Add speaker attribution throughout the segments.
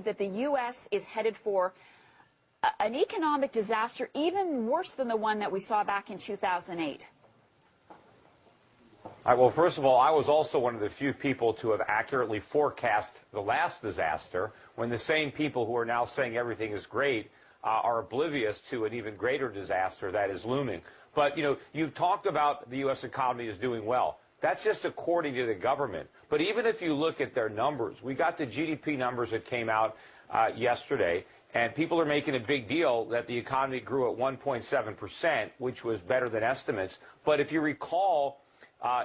Speaker 1: that the U.S. is headed for an economic disaster even worse than the one that we saw back in 2008?
Speaker 2: Well, first of all, I was also one of the few people to have accurately forecast the last disaster, when the same people who are now saying everything is great are oblivious to an even greater disaster that is looming. But, you talked about the U.S. economy is doing well. That's just according to the government. But even if you look at their numbers, we got the GDP numbers that came out yesterday, and people are making a big deal that the economy grew at 1.7%, which was better than estimates. But if you recall,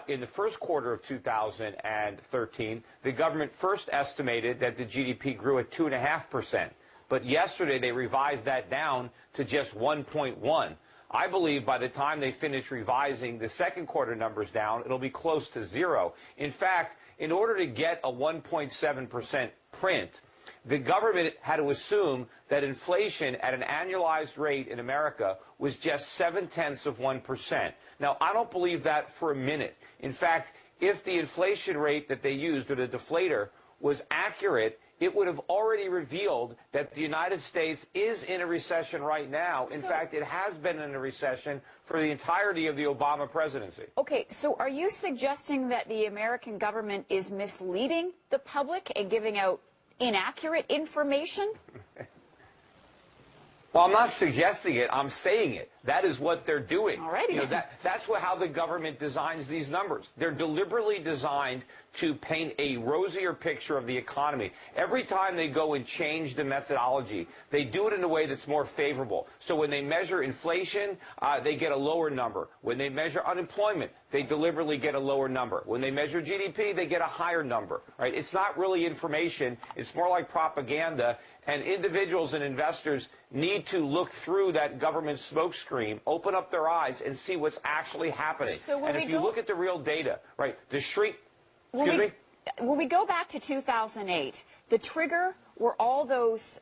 Speaker 2: in the first quarter of 2013, the government first estimated that the GDP grew at 2.5%. But yesterday they revised that down to just 1.1. I believe by the time they finish revising the second quarter numbers down, it'll be close to zero. In fact, in order to get a 1.7% print, the government had to assume that inflation at an annualized rate in America was just 0.7%. Now, I don't believe that for a minute. In fact, if the inflation rate that they used, or the deflator, was accurate, it would have already revealed that the United States is in a recession right now. In fact, it has been in a recession for the entirety of the Obama presidency.
Speaker 1: Okay, so are you suggesting that the American government is misleading the public and giving out inaccurate information?
Speaker 2: Well, I'm not suggesting it. I'm saying it. That is what they're doing.
Speaker 1: Alrighty.
Speaker 2: That's how the government designs these numbers. They're deliberately designed to paint a rosier picture of the economy. Every time they go and change the methodology, they do it in a way that's more favorable. So when they measure inflation, they get a lower number. When they measure unemployment, they deliberately get a lower number. When they measure GDP, they get a higher number. Right? It's not really information. It's more like propaganda. And individuals and investors need to look through that government smokescreen, open up their eyes, and see what's actually happening.
Speaker 1: So
Speaker 2: and if you look at the real data, right, the shrink...
Speaker 1: When we go back to 2008, the trigger were all those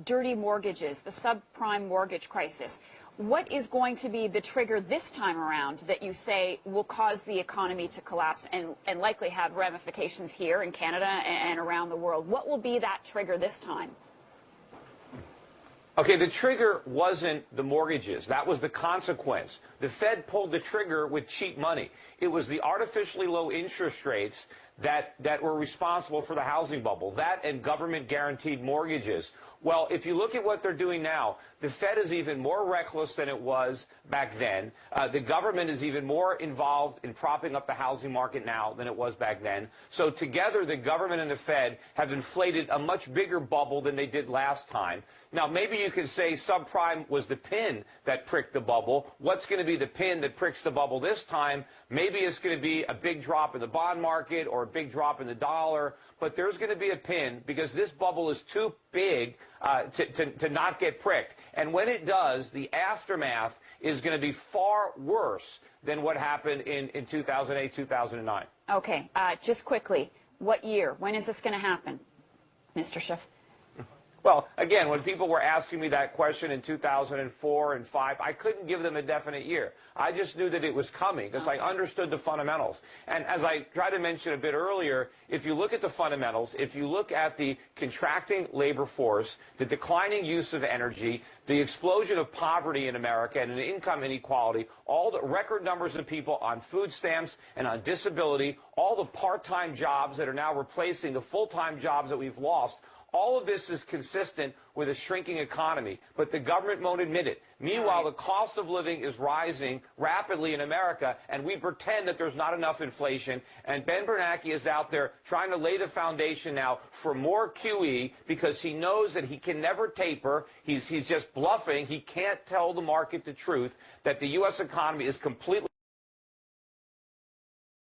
Speaker 1: dirty mortgages, the subprime mortgage crisis. What is going to be the trigger this time around that you say will cause the economy to collapse and likely have ramifications here in Canada and around the world? What will be that trigger this time?
Speaker 2: Okay, the trigger wasn't the mortgages. That was the consequence. The Fed pulled the trigger with cheap money. It was the artificially low interest rates that were responsible for the housing bubble. That and government guaranteed mortgages. Well, if you look at what they're doing now, the Fed is even more reckless than it was back then. The government is even more involved in propping up the housing market now than it was back then. So together, the government and the Fed have inflated a much bigger bubble than they did last time. Now, maybe you could say subprime was the pin that pricked the bubble. What's going to be the pin that pricks the bubble this time? Maybe it's going to be a big drop in the bond market or a big drop in the dollar. But there's going to be a pin because this bubble is too big to not get pricked. And when it does, the aftermath is going to be far worse than what happened in 2008, 2009.
Speaker 1: Okay, just quickly, what year? When is this going to happen, Mr. Schiff?
Speaker 2: Well, again, when people were asking me that question in 2004 and 2005, I couldn't give them a definite year. I just knew that it was coming because I understood the fundamentals. And as I tried to mention a bit earlier, if you look at the fundamentals, if you look at the contracting labor force, the declining use of energy, the explosion of poverty in America and an income inequality, all the record numbers of people on food stamps and on disability, all the part-time jobs that are now replacing the full-time jobs that we've lost, all of this is consistent with a shrinking economy, but the government won't admit it. Meanwhile, the cost of living is rising rapidly in America, and we pretend that there's not enough inflation. And Ben Bernanke is out there trying to lay the foundation now for more QE because he knows that he can never taper. He's just bluffing. He can't tell the market the truth that the U.S. economy is completely